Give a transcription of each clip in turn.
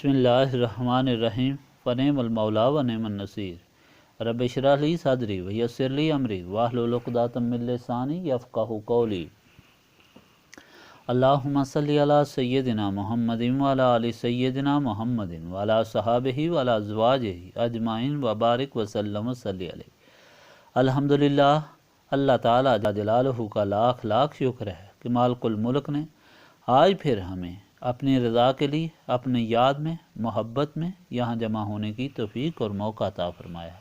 بسم اللہ الرحمن الرحیم فنعم المولا ونعم النصیر رب اشرح لی صدری ویسر لی امری واحلل عقدۃ من لسانی یفقہوا قولی اللہم صلی علی سیدنا محمد وعلی آل سیدنا محمد وعلی صحابہ وعلی ازواجہ اجمعین وبارک وسلم وصلی علیہ۔ الحمدللہ، اللہ تعالیٰ جلالہ کا لاکھ لاکھ شکر ہے کہ مالک الملک نے آج پھر ہمیں اپنی رضا کے لیے اپنی یاد میں محبت میں یہاں جمع ہونے کی توفیق اور موقع عطا فرمایا۔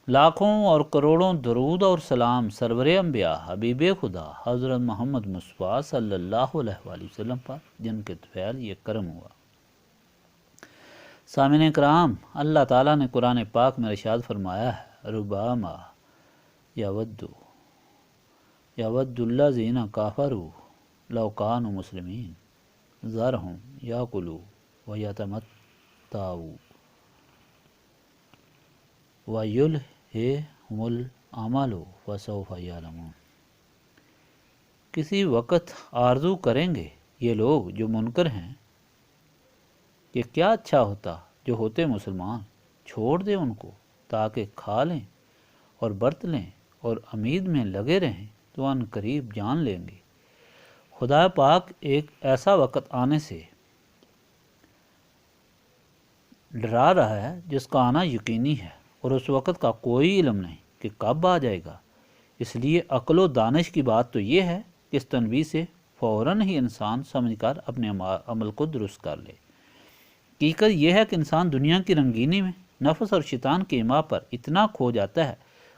لاکھوں اور کروڑوں درود اور سلام سرور انبیاء حبیب خدا حضرت محمد مصطفیٰ صلی اللہ علیہ وآلہ وسلم پر، جن کے طفیل یہ کرم ہوا۔ سامعین کرام، اللہ تعالیٰ نے قرآن پاک میں ارشاد فرمایا ہے، ربما یود الذین کفروا لو کانوا مسلمین ذرہم یاکلوا ویتمتعوا ویلہہم الامل فسوف یعلمون۔ کسی وقت آرزو کریں گے یہ لوگ جو منکر ہیں کہ کیا اچھا ہوتا جو ہوتے مسلمان، چھوڑ دیں ان کو تاکہ کھا لیں اور برت لیں اور امید میں لگے رہیں تو ان قریب جان لیں گے۔ خدا پاک ایک ایسا وقت آنے سے ڈرا رہا ہے جس کا آنا یقینی ہے، اور اس وقت کا کوئی علم نہیں کہ کب آ جائے گا۔ اس لیے عقل و دانش کی بات تو یہ ہے کہ اس تنبیہ سے فوراً ہی انسان سمجھ کر اپنے عمل کو درست کر لے۔ حقیقت یہ ہے کہ انسان دنیا کی رنگینی میں نفس اور شیطان کے ایما پر اتنا کھو جاتا ہے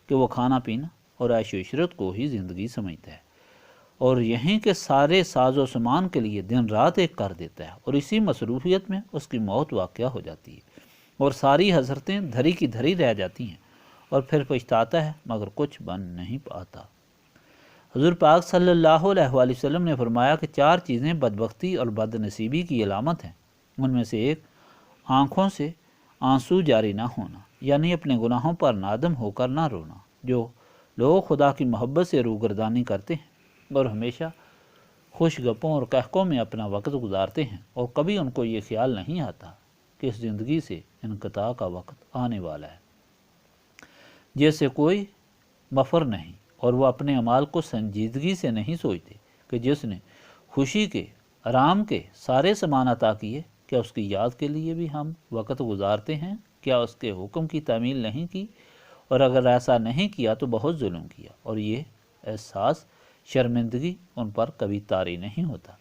کہ وہ کھانا پینا اور عیش و عشرت کو ہی زندگی سمجھتا ہے، اور یہیں کے سارے ساز و سامان کے لیے دن رات ایک کر دیتا ہے، اور اسی مصروفیت میں اس کی موت واقع ہو جاتی ہے، اور ساری حسرتیں دھری کی دھری رہ جاتی ہیں، اور پھر پچھتاتا ہے مگر کچھ بن نہیں پاتا۔ حضور پاک صلی اللہ علیہ وآلہ وسلم نے فرمایا کہ 4 چیزیں بدبختی اور بد نصیبی کی علامت ہیں۔ ان میں سے ایک آنکھوں سے آنسو جاری نہ ہونا، یعنی اپنے گناہوں پر نادم ہو کر نہ رونا۔ جو لوگ خدا کی محبت سے روگردانی کرتے ہیں اور ہمیشہ خوش گپوں اور قہقوں میں اپنا وقت گزارتے ہیں، اور کبھی ان کو یہ خیال نہیں آتا کہ اس زندگی سے انقطاع کا وقت آنے والا ہے، جیسے کوئی مفر نہیں، اور وہ اپنے اعمال کو سنجیدگی سے نہیں سوچتے کہ جس نے خوشی کے آرام کے سارے سامان عطا کیے، کیا اس کی یاد کے لیے بھی ہم وقت گزارتے ہیں؟ کیا اس کے حکم کی تعمیل نہیں کی؟ اور اگر ایسا نہیں کیا تو بہت ظلم کیا، اور یہ احساس شرمندگی ان پر کبھی طاری نہیں ہوتا۔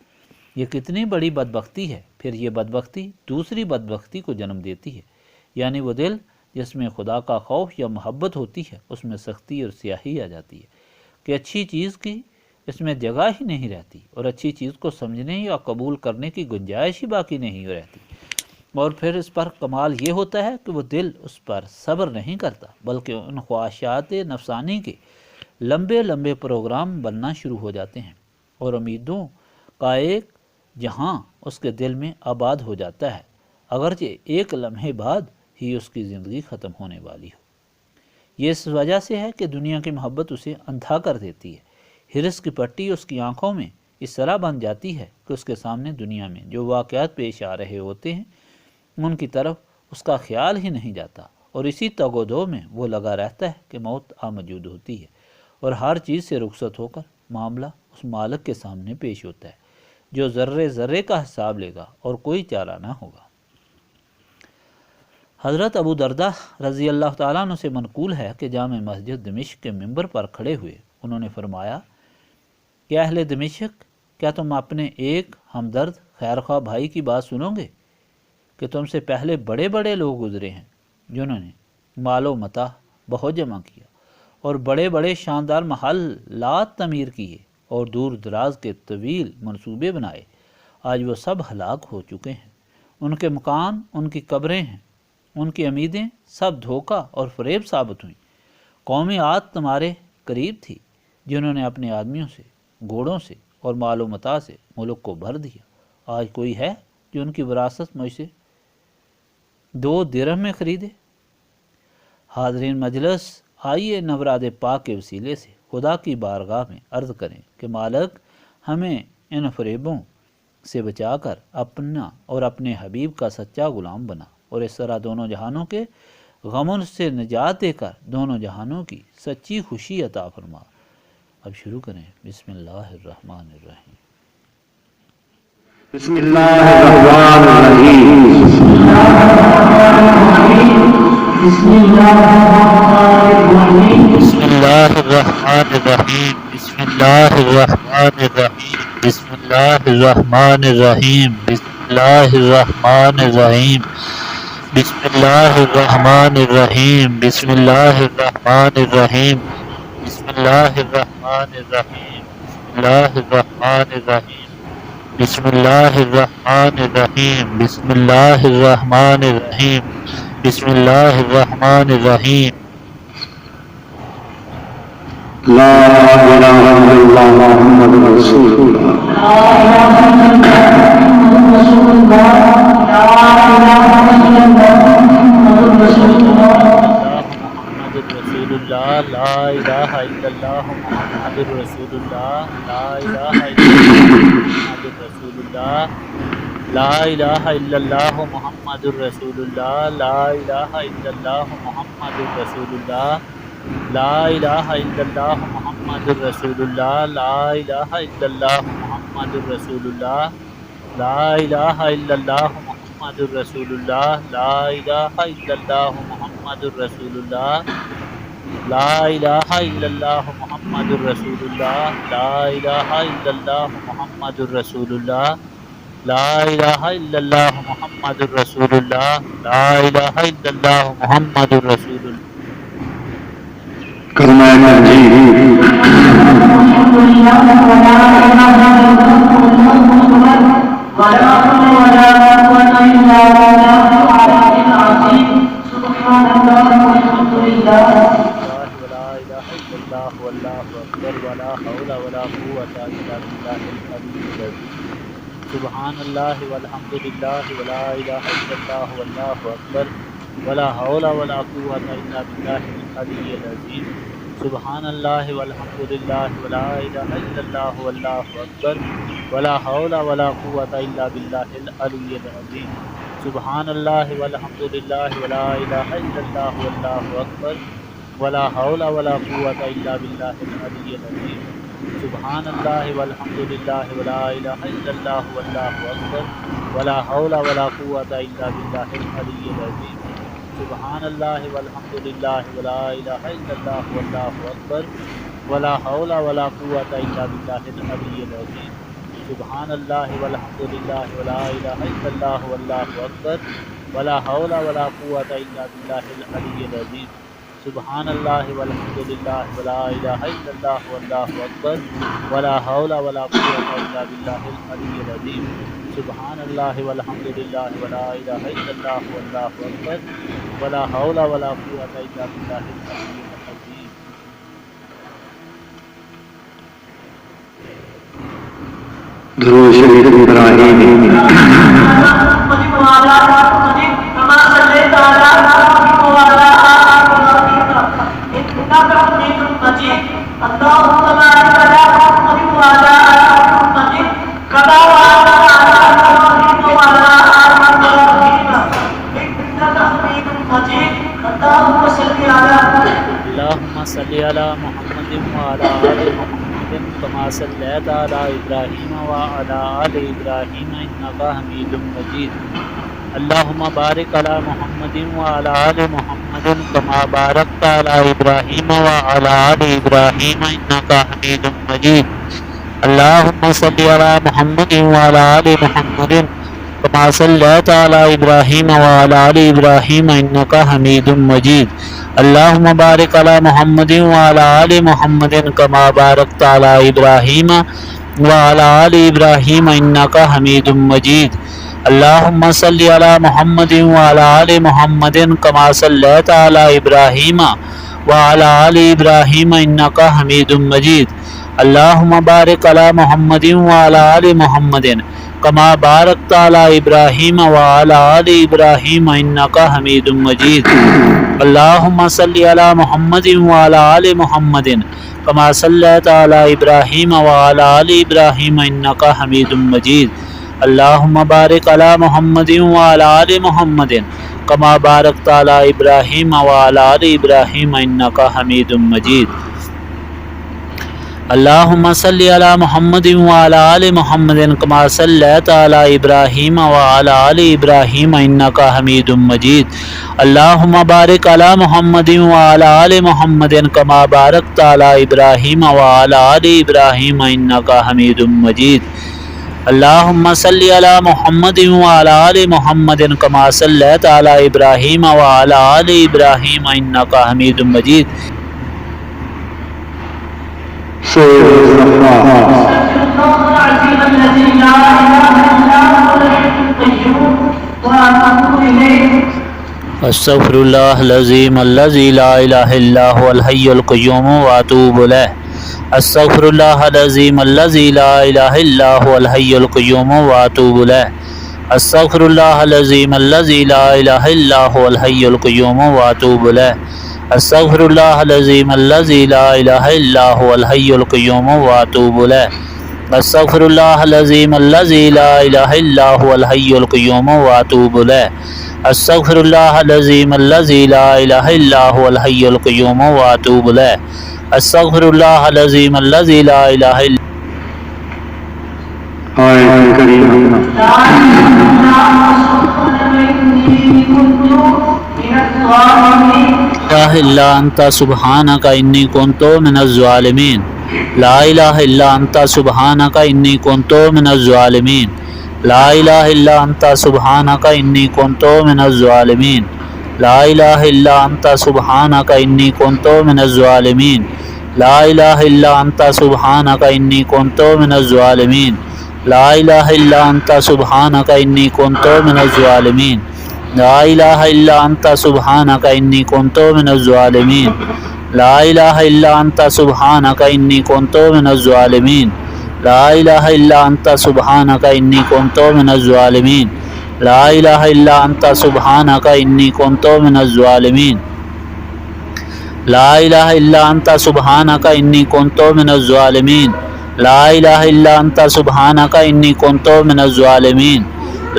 یہ کتنی بڑی بدبختی ہے۔ پھر یہ بدبختی دوسری بدبختی کو جنم دیتی ہے، یعنی وہ دل جس میں خدا کا خوف یا محبت ہوتی ہے، اس میں سختی اور سیاہی آ جاتی ہے کہ اچھی چیز کی اس میں جگہ ہی نہیں رہتی، اور اچھی چیز کو سمجھنے یا قبول کرنے کی گنجائش ہی باقی نہیں رہتی۔ اور پھر اس پر کمال یہ ہوتا ہے کہ وہ دل اس پر صبر نہیں کرتا، بلکہ ان خواہشات نفسانی کے لمبے لمبے پروگرام بننا شروع ہو جاتے ہیں، اور امیدوں کا ایک جہاں اس کے دل میں آباد ہو جاتا ہے، اگرچہ ایک لمحے بعد ہی اس کی زندگی ختم ہونے والی ہو۔ یہ اس وجہ سے ہے کہ دنیا کی محبت اسے اندھا کر دیتی ہے۔ ہرس کی پٹی اس کی آنکھوں میں اس طرح بن جاتی ہے کہ اس کے سامنے دنیا میں جو واقعات پیش آ رہے ہوتے ہیں ان کی طرف اس کا خیال ہی نہیں جاتا، اور اسی تگ و دو میں وہ لگا رہتا ہے کہ موت موجود ہوتی ہے، اور ہر چیز سے رخصت ہو کر معاملہ اس مالک کے سامنے پیش ہوتا ہے جو ذرے ذرے کا حساب لے گا اور کوئی چارہ نہ ہوگا۔ حضرت ابو درداء رضی اللہ تعالیٰ عنہ سے منقول ہے کہ جامع مسجد دمشق کے منبر پر کھڑے ہوئے انہوں نے فرمایا کہ اہل دمشق، کیا تم اپنے ایک ہمدرد خیرخواہ بھائی کی بات سنو گے کہ تم سے پہلے بڑے بڑے لوگ گزرے ہیں جنہوں نے مال و متاع بہت جمع کیا اور بڑے بڑے شاندار محلات تعمیر کیے اور دور دراز کے طویل منصوبے بنائے، آج وہ سب ہلاک ہو چکے ہیں۔ ان کے مکان، ان کی قبریں ہیں، ان کی امیدیں سب دھوکہ اور فریب ثابت ہوئیں۔ قوم عاد تمہارے قریب تھی جنہوں نے اپنے آدمیوں سے، گھوڑوں سے اور مال و متاع سے ملک کو بھر دیا، آج کوئی ہے جو ان کی وراثت مجھ سے 2 درہم میں خریدے؟ حاضرین مجلس، آئیے نوراد پاک کے وسیلے سے خدا کی بارگاہ میں عرض کریں کہ مالک ہمیں ان فریبوں سے بچا کر اپنا اور اپنے حبیب کا سچا غلام بنا، اور اس طرح دونوں جہانوں کے غموں سے نجات دے کر دونوں جہانوں کی سچی خوشی عطا فرما۔ اب شروع کریں۔ بسم اللہ الرحمن الرحیم۔ بسم اللہ الرحمن الرحیم۔ بسم اللہ الرحمن الرحیم۔ بسم اللہ الرحمن الرحیم۔ بسم اللہ الرحمن الرحیم۔ بسم اللہ الرحمن الرحیم۔ بسم اللہ الرحمن الرحیم۔ بسم اللہ الرحمن الرحیم۔ بسم اللہ الرحمن الرحیم۔ بسم اللہ الرحمن الرحیم۔ بسم اللہ الرحمن الرحیم۔ بسم اللہ الرحمن الرحیم۔ لا الہ الا اللہ محمد رسول اللہ۔ لا الہ الا اللہ محمد رسول اللہ۔ لا الہ الا اللہ محمد رسول اللہ۔ محمد رسول اللہ۔ لا الہ الا اللہ محمد رسول اللہ۔ لا الہ الا اللہ محمد رسول اللہ۔ لا الہ الا اللہ محمد رسول اللہ۔ لا الہ الا اللہ محمد رسول اللہ۔ لا الہ الا اللہ محمد رسول اللہ۔ لا الہ الا اللہ محمد رسول اللہ۔ لا الہ الا اللہ محمد رسول اللہ۔ لا الہ الا اللہ محمد رسول اللہ۔ لا الہ الا اللہ محمد رسول اللہ۔ لا الہ الا اللہ محمد رسول اللہ۔ لا الہ الا اللہ محمد رسول اللہ۔ کلمہ تحجید۔ سبحان اللہ والحمد للہ ولا الہ الا اللہ واللہ اکبر ولا حول ولا قوة الا باللہ العلی العظیم۔ سبحان اللہ والحمد للہ ولا الہ الا اللہ واللہ اکبر ولا حول ولا قوة الا باللہ العلی العظیم۔ سبحان اللہ والحمد للہ ولا الہ الا اللہ واللہ اکبر ولا حول ولا قوة الا باللہ العلی العظیم۔ سبحان اللہ والحمد للہ ولا الہ الا اللہ واللہ اکبر ولا حول ولا قوة الا باللہ العلی العظیم۔ سبحان اللہ والحمد للہ ولا الہ الا اللہ واللہ اکبر ولا حول ولا قوة الا باللہ العلی العظیم۔ سبحان اللہ والحمد للہ ولا الہ الا اللہ واللہ اکبر ولا حول ولا قوة الا باللہ العلی العظیم۔ سبحان اللہ والحمد للہ ولا الہ الا اللہ واللہ اکبر ولا حول ولا قوة الا باللہ العلی العظیم۔ سبحان اللہ والحمد للہ ولا الہ الا اللہ واللہ اکبر ولا حول ولا قوة الا باللہ العلی العظیم۔ درود شریف ابراہیمی۔ اللہم صلی علی محمد وعلی آل محمد کما صلیت علی ابراہیم وعلی آل ابراہیم انک حمید مجید۔ اللہم بارک علی محمد وعلی آل محمد کما بارکت علی ابراہیم وعلی آل ابراہیم انک حمید مجید۔ اللہم صلی علی محمد وعلی آل محمد کما صلیت علی ابراہیم وعلی آل ابراہیم انک حمید مجید۔ اللہم بارک علی محمد وعلی آل محمد کما بارکت علی ابراہیم وعلی آل ابراہیم انک حمید مجید۔ اللہم صلی علی محمد وعلی آل محمد کما صلیت علی ابراہیم وعلی آل ابراہیم انک حمید مجید۔ اللہم بارک علی محمد وعلی آل محمد کما بارکت علی ابراہیم وعلی آل ابراہیم انک حمید مجید۔ اللہم صلی علی محمد وعلی آل محمد کما صلیت علی ابراہیم وعلی آل ابراہیم انک حمید مجید۔ اللهم بارك على محمد وعلى آل محمد كما باركت على إبراهيم وعلى آل إبراهيم إنك حميد مجيد اللهم صل على محمد وعلى آل محمد كما صليت على إبراهيم وعلى آل إبراهيم إنك حميد مجيد اللهم بارك على محمد وعلى آل محمد كما باركت على إبراهيم وعلى آل إبراهيم إنك حميد مجيد اللهم صل على محمد وعلى آل محمد كما صليت على إبراهيم وعلى آل إبراهيم إنك حميد مجيد استغفر الله العظيم الذي لا إله إلا هو الحي القيوم وأتوب إليه استغفر الله العظيم الذي لا إله إلا هو الحي القيوم وأتوب إليه استغفر الله العظيم الذي لا إله إلا هو الحي القيوم وأتوب إليه استغفر الله العظيم الذي لا إله إلا هو الحي القيوم وأتوب إليه استغفر الله العظيم الذي لا إله إلا هو الحي القيوم وأتوب إليه استغفر الله العظيم الذي لا إله إلا هو الحي القيوم وأتوب إليه استغفر الله العظيم الذي لا إله إلا إلا أنت سبحانك إني كنت من الظالمين لا إله إلا أنت سبحانك إني كنت من الظالمين لا إله إلا أنت سبحانك إني كنت من الظالمين لا إله إلا أنت سبحانك إني كنت من الظالمين لا إله إلا أنت سبحانك إني كنت من الظالمين لا إله إلا أنت سبحانك إني كنت من الظالمين لا إله إلا أنت سبحانك إني كنت من الظالمين لا إله إلا أنت سبحانك إني كنت من الظالمين لا إله إلا أنت سبحانك إني كنت من الظالمين لا إله إلا أنت سبحانك إني كنت من الظالمين لا إله إلا أنت سبحانك إني كنت من الظالمين لا إله إلا أنت سبحانك إني كنت من الظالمين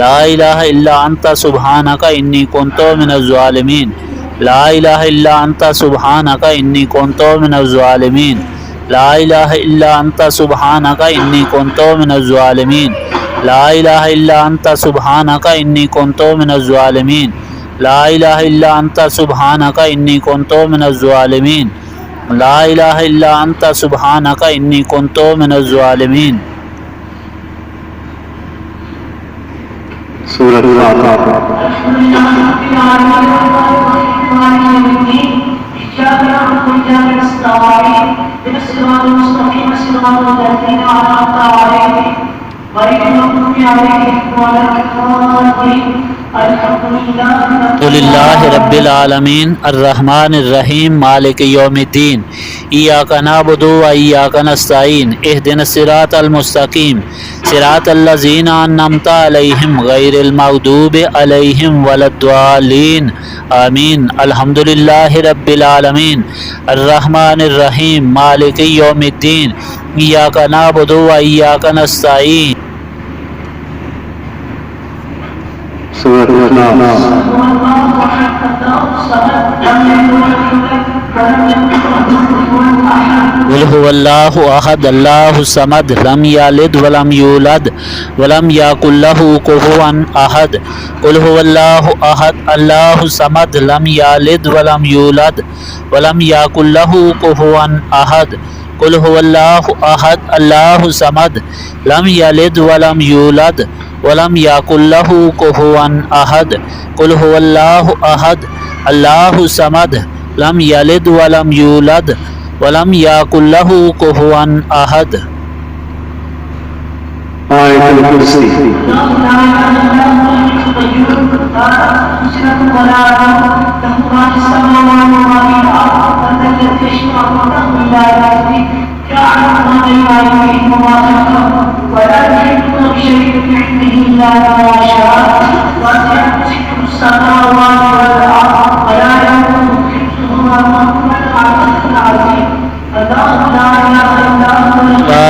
لا إله إلا أنت سبحانك إني كنت من الظالمين لا إله إلا أنت سبحانك إني كنت من الظالمين لا إله إلا أنت سبحانك إني كنت من الظالمين لا إله إلا أنت سبحانك إني كنت من الظالمين لا إله إلا أنت سبحانك إني كنت من الظالمين لا إله إلا أنت سبحانك إني كنت من الظالمين سورة الحمد لله رب العالمين الرحمن الرحيم مالك يوم الدين إياك نعبد وإياك نستعين اهدنا الصراط المستقيم صراط الذين أنعمت عليهم غير المغضوب عليهم ولا الضالين آمين الحمد لله رب العالمين الرحمن الرحيم مالك يوم الدين إياك نعبد وإياك نستعين سورة الناس قل هو الله أحد الله الصمد لم يلد ولم يولد ولم يكن له كفوا أحد قل هو الله أحد الله الصمد لم يلد ولم يولد ولم يكن له كفوا أحد قل هو الله أحد الله الصمد لم يلد ولم يولد ولم يكن له كفوا أحد قل هو الله أحد الله الصمد لم يلد ولم يولد ولم يكن له كفوا أحد آية الكرسي لا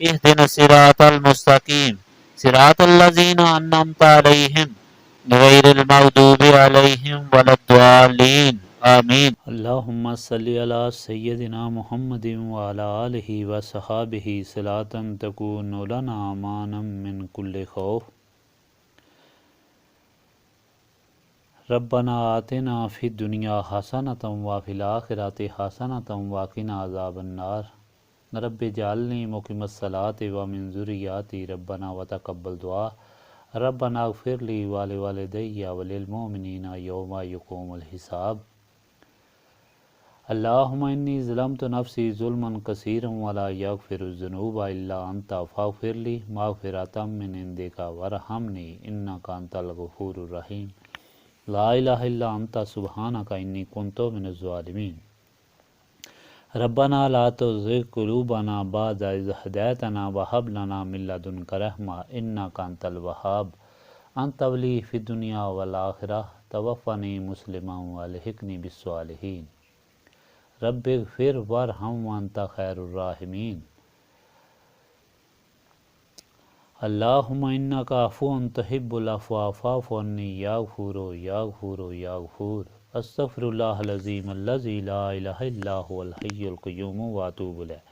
اهدنا الصراط المستقيم صراط الذين أنعمت عليهم غير المغضوب عليهم ولا الضالين آمين. اللہم صلی علی سیدنا محمد وعلی آلہ وصحابہ صلاۃ تکون لنا امانا من کل خوف. ربنا آتنا فی الدنیا حسنۃ وفی الآخرۃ حسنۃ وقنا عذاب النار. رب اجعلنی مقیم الصلاۃ ومن ذریاتی ربنا وتقبل دعا. ربنا اغفر لی ولوالدی وللمؤمنین یوم یقوم الحساب. اللہم انی ظلمت نفسی ظلما کثیرا ولا یغفر الذنوب الا انت فاغفر لی مغفرۃ من عندک وارحمنی انک انت الغفور الرحیم. لا الہ الا انت سبحانک انی کنت من الظالمین. ربنا لا تزغ قلوبنا بعد اذ ہدیتنا وہب لنا من لدنک رحمۃ انک انت الوہاب. انت ولی فی الدنیا والآخرہ توفنی مسلما والحقنی بالصالحین. رب اغفر وارحم وانت خیر الراحمین. اللہم انک عفو تحب العفو فاعف عنی یا غفور یا غفور یا غفور. استغفر اللہ العظیم الذی لا الہ الا هو الحی القیوم واتوب الیہ.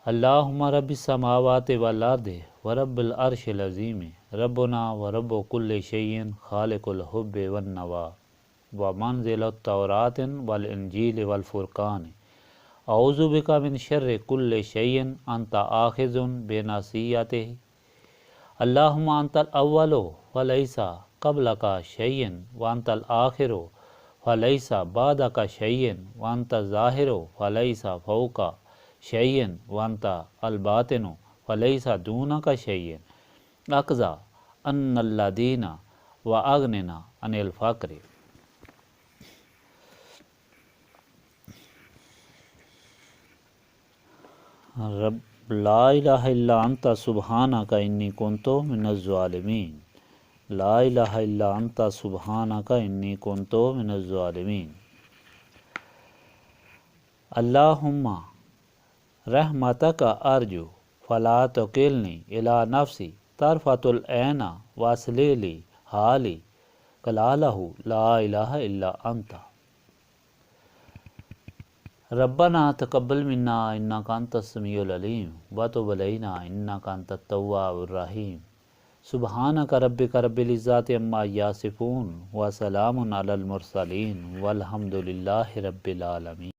اللہم رب السماوات والارض ورب العرش العظیم ربنا ورب کل شیء خالق الحب والنوا ومنزل التوراۃ والانجیل والفرقان. اعوذ بک من شر کل شیء انت آخذ بناصیتہ. اللہم انت الاول فلیس قبلک شیء وانت الآخر فلیس بعدک شیء وانت الظاہر فلیس فوقک شیء وانت الباطن فلیس دونک شیء. اقضی عنا الدین واغننا عن الفقر. رب لا الہ الا انت سبحانک انی کنت من الظالمین. لا الہ الا انت سبحانک انی کنت من الظالمین. اللہم رحمتک ارجو فلا تکلنی الی نفسی طرفۃ العین واصلح لی حالی کلالہ لا الہ الا انت. ربنا تقبل منا انک انت السمیع العلیم وتب علینا انک انت التواب الرحیم. سبحانک ربک رب العزۃ عما یصفون وسلام علی المرسلین والحمد للہ رب العالمین.